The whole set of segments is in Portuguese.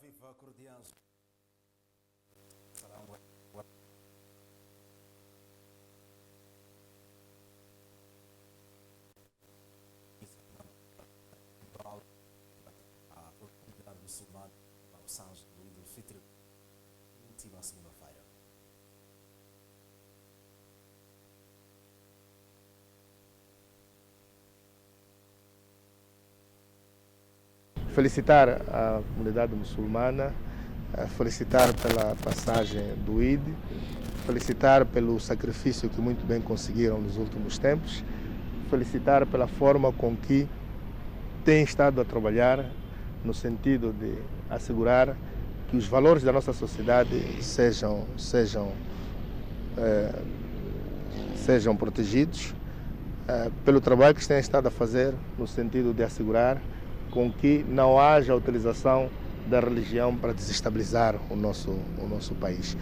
viva cordiais. A comunidade muçulmana para o Sanjo do Eid al-Fitr, última segunda-feira. Felicitar a comunidade muçulmana, felicitar pela passagem do Eid, felicitar pelo sacrifício que muito bem conseguiram nos últimos tempos, felicitar pela forma com que têm estado a trabalhar no sentido de assegurar que os valores da nossa sociedade sejam protegidos, pelo trabalho que têm estado a fazer no sentido de assegurar com que não haja utilização da religião para desestabilizar o nosso país.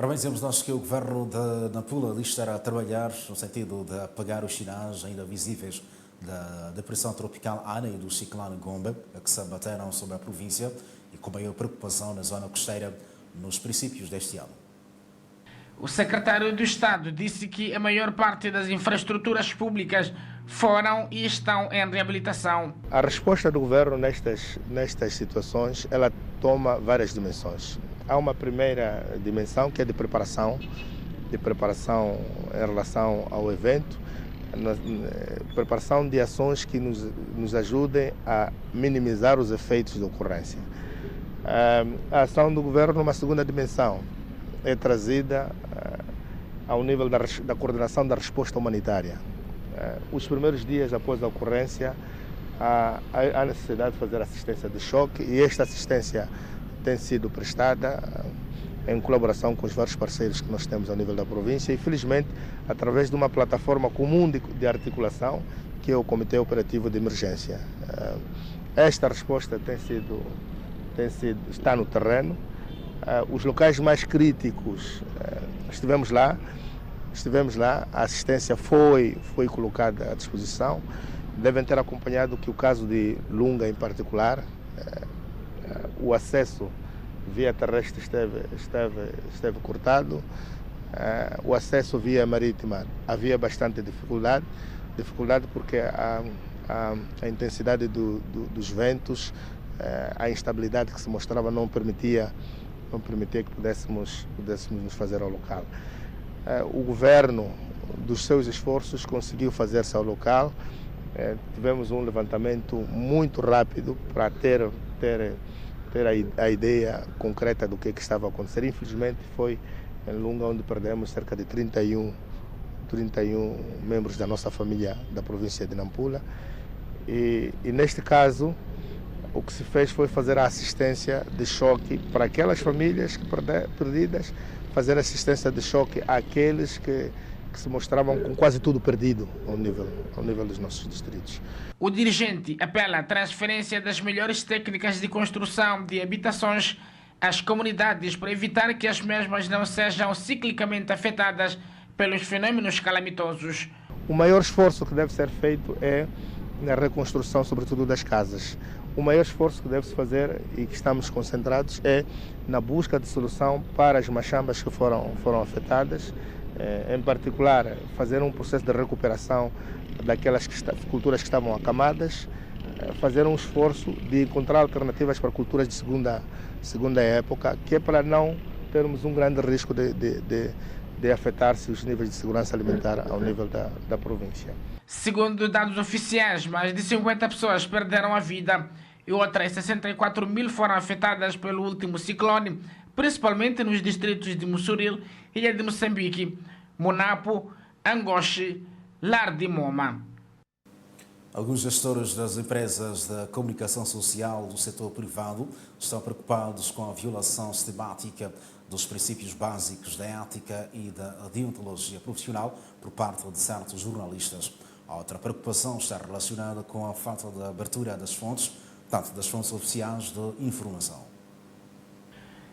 Ora bem, dizemos nós que o governo de Nampula ali estará a trabalhar no sentido de apagar os sinais ainda visíveis da depressão tropical Ana e do ciclone Gombe, que se abateram sobre a província e com maior preocupação na zona costeira nos princípios deste ano. O secretário do Estado disse que a maior parte das infraestruturas públicas foram e estão em reabilitação. A resposta do governo nestas situações, ela toma várias dimensões. Há uma primeira dimensão que é de preparação em relação ao evento, preparação de ações que nos ajudem a minimizar os efeitos da ocorrência. A ação do governo, numa segunda dimensão, é trazida ao nível da coordenação da resposta humanitária. Os primeiros dias após a ocorrência, há necessidade de fazer assistência de choque e esta assistência tem sido prestada em colaboração com os vários parceiros que nós temos ao nível da província e, felizmente, através de uma plataforma comum de articulação, que é o Comitê Operativo de Emergência. Esta resposta está no terreno. Os locais mais críticos, estivemos lá, a assistência foi colocada à disposição. Devem ter acompanhado que o caso de Lunga, em particular, o acesso via terrestre esteve cortado, o acesso via marítima havia bastante dificuldade porque a intensidade dos ventos, a instabilidade que se mostrava não permitia que pudéssemos nos fazer ao local. O governo, dos seus esforços, conseguiu fazer-se ao local. Tivemos um levantamento muito rápido para ter a ideia concreta do que estava a acontecer. Infelizmente foi em Lunga onde perdemos cerca de 31 membros da nossa família da província de Nampula e neste caso o que se fez foi fazer a assistência de choque para aquelas famílias perdidas, fazer assistência de choque àqueles que se mostravam com quase tudo perdido ao nível dos nossos distritos. O dirigente apela à transferência das melhores técnicas de construção de habitações às comunidades para evitar que as mesmas não sejam ciclicamente afetadas pelos fenômenos calamitosos. O maior esforço que deve ser feito é na reconstrução, sobretudo das casas. O maior esforço que deve-se fazer e que estamos concentrados é na busca de solução para as machambas que foram afetadas, em particular fazer um processo de recuperação daquelas culturas que estavam acamadas, fazer um esforço de encontrar alternativas para culturas de segunda época, que é para não termos um grande risco de afetar-se os níveis de segurança alimentar ao nível da província. Segundo dados oficiais, mais de 50 pessoas perderam a vida e outras 64 mil foram afetadas pelo último ciclone, principalmente nos distritos de Mussuril, Ilha de Moçambique, Monapo, Angoche, Lar de Moma. Alguns gestores das empresas da comunicação social do setor privado estão preocupados com a violação sistemática dos princípios básicos da ética e da deontologia profissional por parte de certos jornalistas. A outra preocupação está relacionada com a falta de abertura das fontes, tanto das fontes oficiais de informação.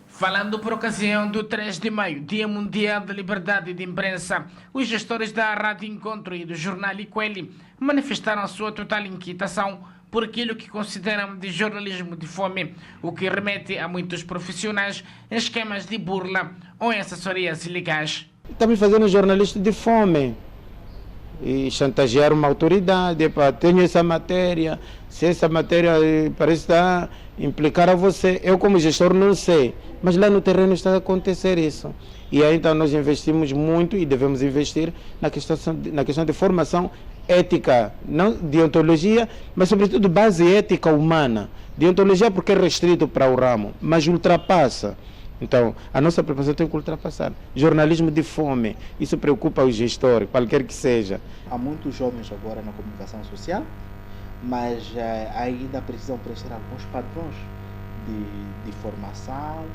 Falando por ocasião do 3 de maio, Dia Mundial da Liberdade de Imprensa, os gestores da Rádio Encontro e do Jornal Ikweli manifestaram a sua total inquietação por aquilo que consideram de jornalismo de fome, o que remete a muitos profissionais em esquemas de burla ou em assessorias ilegais. Estamos fazendo jornalismo de fome e chantagear uma autoridade, tenho essa matéria, se essa matéria parece estar implicar a você, eu como gestor não sei, mas lá no terreno está a acontecer isso. E aí então nós investimos muito e devemos investir na questão de formação ética, não deontologia, mas sobretudo base ética humana. Deontologia porque é restrito para o ramo, mas ultrapassa. Então, a nossa preocupação tem que ultrapassar. Jornalismo de fome, isso preocupa o gestor, qualquer que seja. Há muitos jovens agora na comunicação social, mas ainda precisam preencher alguns padrões de formação,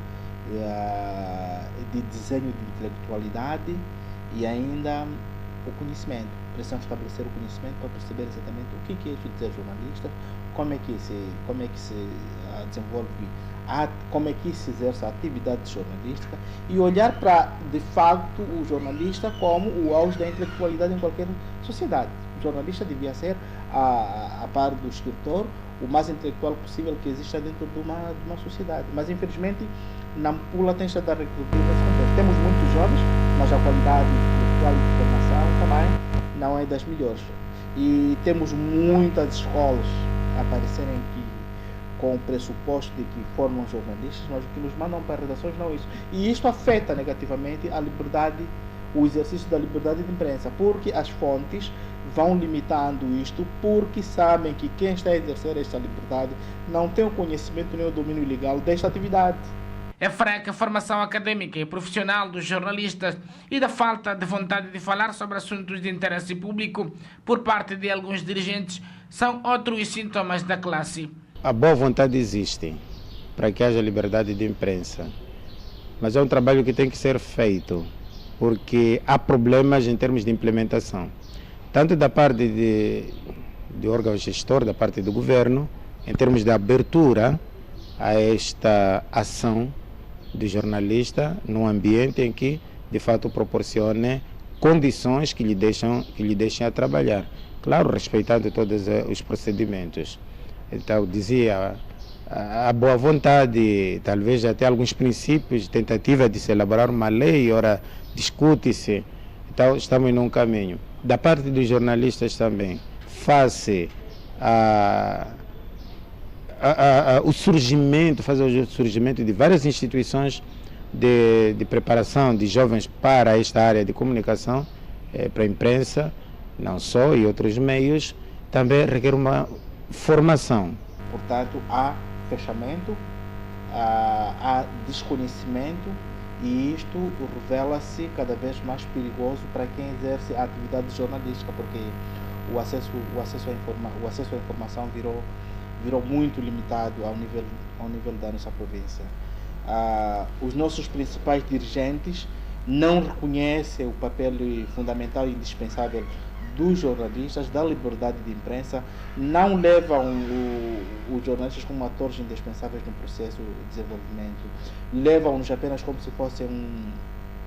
de desenho de intelectualidade e ainda o conhecimento. Precisam estabelecer o conhecimento para perceber exatamente o que é isso de ser jornalista, como é que se desenvolve, como é que se exerce a atividade jornalística e olhar para, de facto, o jornalista como o auge da intelectualidade em qualquer sociedade. O jornalista devia ser, a par do escritor, o mais intelectual possível que exista dentro de uma sociedade. Mas, infelizmente, Nampula tem estado a regredir nesse contexto. Temos muitos jovens, mas a qualidade intelectual de formação também não é das melhores. E temos muitas escolas a aparecerem aqui com o pressuposto de que formam jornalistas, mas o que nos mandam para redações não é isso. E isto afeta negativamente a liberdade, o exercício da liberdade de imprensa, porque as fontes vão limitando isto, porque sabem que quem está a exercer esta liberdade não tem o conhecimento nem o domínio legal desta atividade. É fraca a formação acadêmica e profissional dos jornalistas e da falta de vontade de falar sobre assuntos de interesse público por parte de alguns dirigentes são outros sintomas da classe. A boa vontade existe para que haja liberdade de imprensa, mas é um trabalho que tem que ser feito, porque há problemas em termos de implementação, tanto da parte de órgão gestor, da parte do governo, em termos de abertura a esta ação do jornalista num ambiente em que, de fato, proporcione condições que lhe deixem a trabalhar. Claro, respeitando todos os procedimentos. Então, dizia, a boa vontade, talvez até alguns princípios, tentativa de se elaborar uma lei, ora discute-se. Então, estamos num caminho. Da parte dos jornalistas também, face o surgimento de várias instituições de preparação de jovens para esta área de comunicação, para a imprensa, não só, e outros meios, também requer uma formação. Portanto, há fechamento, há desconhecimento e isto revela-se cada vez mais perigoso para quem exerce a atividade jornalística, porque o acesso à informação virou muito limitado ao nível da nossa província. Os nossos principais dirigentes não reconhecem o papel fundamental e indispensável dos jornalistas, da liberdade de imprensa, não levam os jornalistas como atores indispensáveis no processo de desenvolvimento, levam-nos apenas como se fossem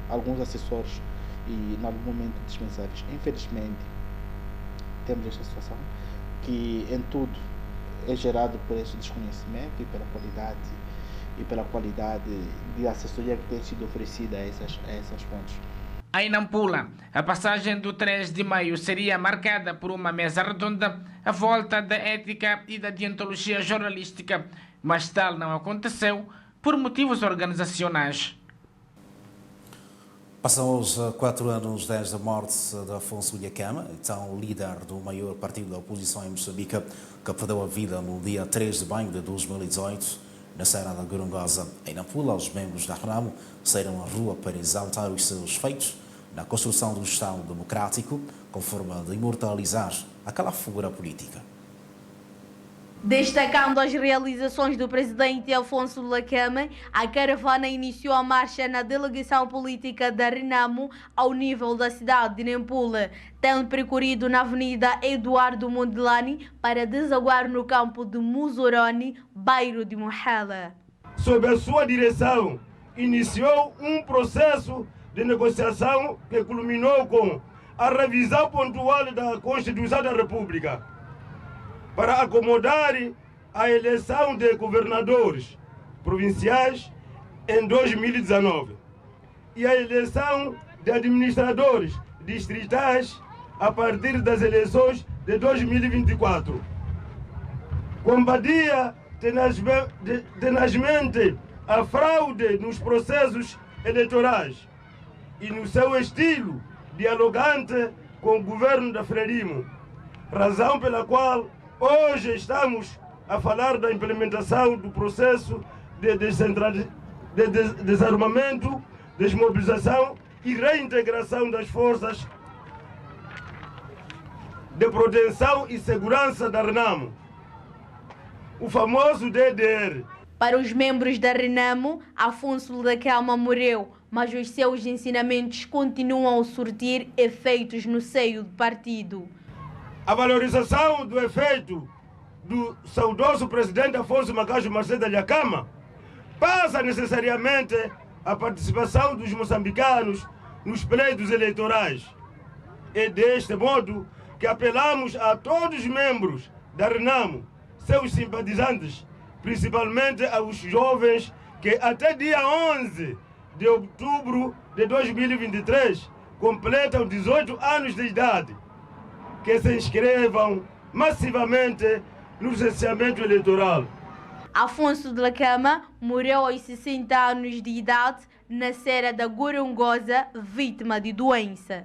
alguns assessores e, em algum momento, dispensáveis. Infelizmente, temos esta situação que, em tudo, é gerado por esse desconhecimento e pela qualidade de assessoria que tem sido oferecida a essas fontes. Em Nampula, a passagem do 3 de maio seria marcada por uma mesa redonda à volta da ética e da deontologia jornalística, mas tal não aconteceu por motivos organizacionais. Passam hoje 4 anos desde a morte de Afonso Nhacama, então líder do maior partido da oposição em Moçambique, que perdeu a vida no dia 3 de maio de 2018, na Serra da Gorongosa. Em Nampula, os membros da Renamo saíram à rua para exaltar os seus feitos na construção do Estado democrático, com forma de imortalizar aquela figura política. Destacando as realizações do presidente Afonso Dhlakama, a caravana iniciou a marcha na delegação política da Renamo ao nível da cidade de Nampula, tendo percorrido na avenida Eduardo Mondlane para desaguar no campo de Muzoroni, bairro de Mohela. Sob a sua direção, iniciou um processo de negociação que culminou com a revisão pontual da Constituição da República, para acomodar a eleição de governadores provinciais em 2019 e a eleição de administradores distritais a partir das eleições de 2024. Combatia tenazmente a fraude nos processos eleitorais e no seu estilo dialogante com o governo da Frelimo, razão pela qual hoje estamos a falar da implementação do processo de desarmamento, desmobilização e reintegração das forças de proteção e segurança da Renamo, o famoso DDR. Para os membros da Renamo, Afonso Dhlakama morreu, mas os seus ensinamentos continuam a surtir efeitos no seio do partido. A valorização do efeito do saudoso presidente Afonso Macajo Marcelo Dhlakama passa necessariamente a participação dos moçambicanos nos pleitos eleitorais. É deste modo que apelamos a todos os membros da Renamo, seus simpatizantes, principalmente aos jovens que até dia 11 de outubro de 2023 completam 18 anos de idade, que se inscrevam massivamente no licenciamento eleitoral. Afonso Dhlakama morreu aos 60 anos de idade na Serra da Gorongosa, vítima de doença.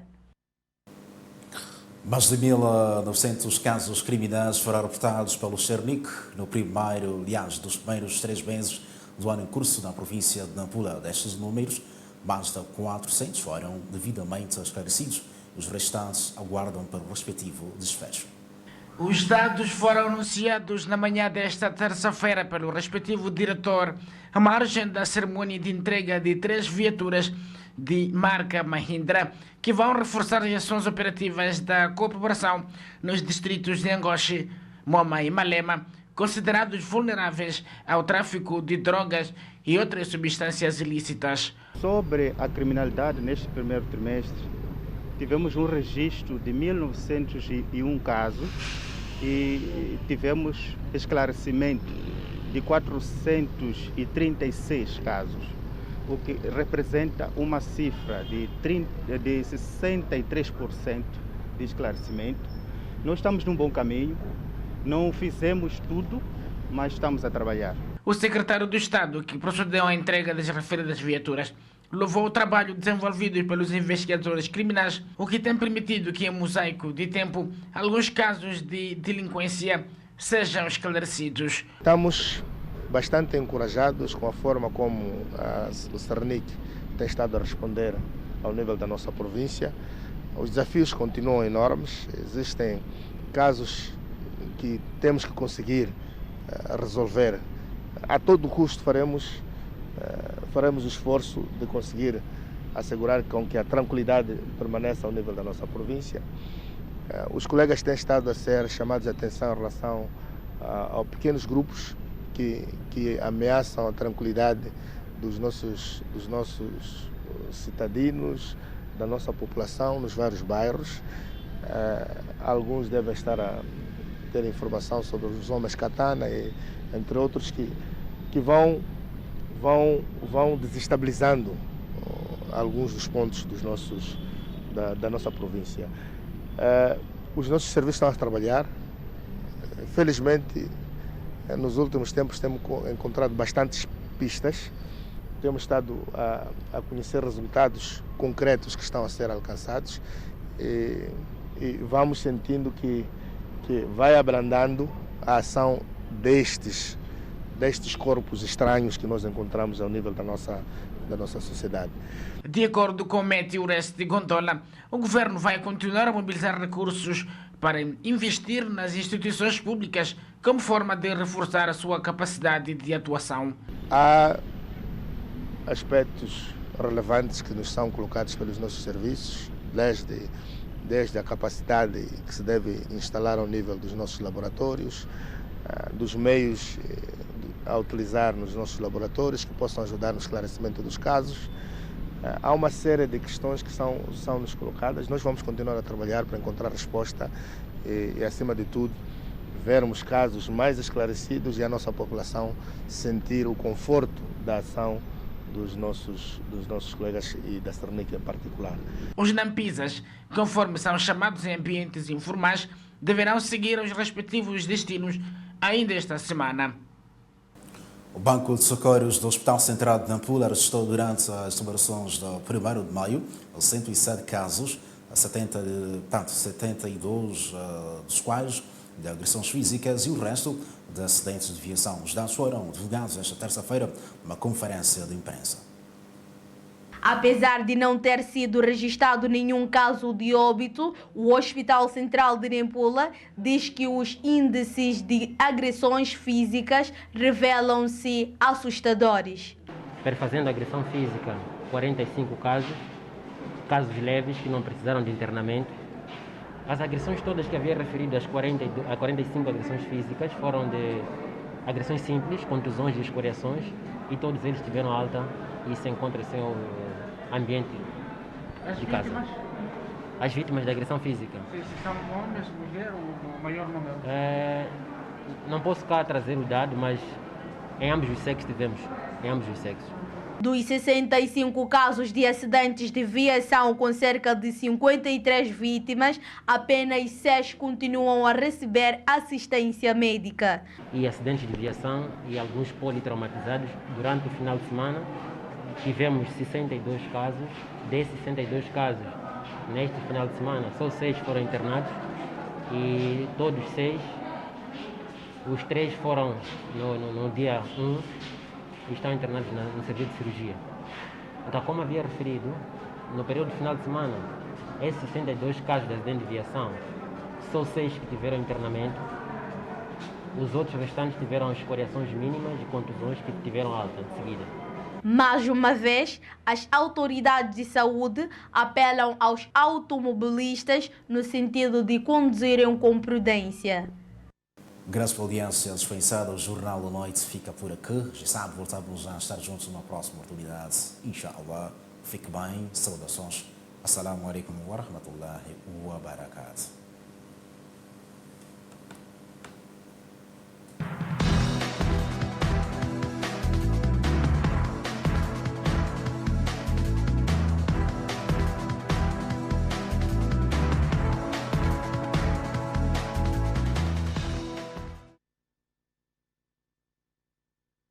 Mais de 1.900 casos criminais foram reportados pelo Cernic no primeiro, aliás, dos primeiros 3 meses do ano em curso na província de Nampula. Destes números, mais de 400 foram devidamente esclarecidos. Os restantes aguardam para o respectivo desfecho. Os dados foram anunciados na manhã desta terça-feira pelo respectivo diretor, à margem da cerimônia de entrega de 3 viaturas de marca Mahindra, que vão reforçar as ações operativas da cooperação nos distritos de Angoche, Moma e Malema, considerados vulneráveis ao tráfico de drogas e outras substâncias ilícitas. Sobre a criminalidade neste primeiro trimestre, tivemos um registro de 1.901 casos e tivemos esclarecimento de 436 casos, o que representa uma cifra de 63% de esclarecimento. Nós estamos num bom caminho, não fizemos tudo, mas estamos a trabalhar. O secretário do Estado, que procedeu à entrega das referidas viaturas, louvou o trabalho desenvolvido pelos investigadores criminais, o que tem permitido que, em mosaico de tempo, alguns casos de delinquência sejam esclarecidos. Estamos bastante encorajados com a forma como o Cernic tem estado a responder ao nível da nossa província. Os desafios continuam enormes, existem casos que temos que conseguir resolver. A todo custo faremos o esforço de conseguir assegurar com que a tranquilidade permaneça ao nível da nossa província. Os colegas têm estado a ser chamados a atenção em relação a pequenos grupos que ameaçam a tranquilidade dos nossos cidadãos, da nossa população nos vários bairros. Alguns devem estar a ter informação sobre os homens katana, entre outros, que vão desestabilizando alguns dos pontos da nossa província. Os nossos serviços estão a trabalhar. Felizmente, nos últimos tempos temos encontrado bastantes pistas. Temos estado a conhecer resultados concretos que estão a ser alcançados e vamos sentindo que vai abrandando a ação destes corpos estranhos que nós encontramos ao nível da nossa sociedade. De acordo com o MET e o RES de Gondola, o governo vai continuar a mobilizar recursos para investir nas instituições públicas como forma de reforçar a sua capacidade de atuação. Há aspectos relevantes que nos são colocados pelos nossos serviços, desde a capacidade que se deve instalar ao nível dos nossos laboratórios, dos meios a utilizar nos nossos laboratórios que possam ajudar no esclarecimento dos casos. Há uma série de questões que são nos colocadas. Nós vamos continuar a trabalhar para encontrar resposta e, acima de tudo, vermos casos mais esclarecidos e a nossa população sentir o conforto da ação dos nossos colegas e da Cernic em particular. Os nampisas, conforme são chamados em ambientes informais, deverão seguir os respectivos destinos ainda esta semana. O Banco de Socorros do Hospital Central de Nampula registrou durante as celebrações do 1º de maio 107 casos, 72 dos quais de agressões físicas e o resto de acidentes de viação. Os dados foram divulgados esta terça-feira numa conferência de imprensa. Apesar de não ter sido registrado nenhum caso de óbito, o Hospital Central de Nampula diz que os índices de agressões físicas revelam-se assustadores. Perfazendo agressão física, 45 casos leves que não precisaram de internamento. As agressões todas que havia referido, as 45 agressões físicas, foram de agressões simples, contusões e escoriações, e todos eles tiveram alta e se encontram em seu ambiente de casa. As vítimas da agressão física. Se são homens, mulheres ou o maior número? Não posso cá trazer o dado, mas em ambos os sexos tivemos, em ambos os sexos. Dos 65 casos de acidentes de viação com cerca de 53 vítimas, apenas 6 continuam a receber assistência médica. E acidentes de viação e alguns politraumatizados. Durante o final de semana tivemos 62 casos. Desses 62 casos, neste final de semana, só 6 foram internados e todos 6, os 3 foram no dia 1, e estão internados no serviço de cirurgia. Então, como havia referido, no período final de semana, esses 62 casos de acidente de viação, só 6 que tiveram internamento, os outros restantes tiveram escoriações mínimas e contusões que tiveram alta de seguida. Mais uma vez, as autoridades de saúde apelam aos automobilistas no sentido de conduzirem com prudência. Graças pela audiência dispensada, o Jornal da Noite fica por aqui. Já sabe, voltamos a estar juntos numa próxima oportunidade. Inshallah. Fique bem. Saudações. Assalamu alaikum wa rahmatullahi wa barakatuh.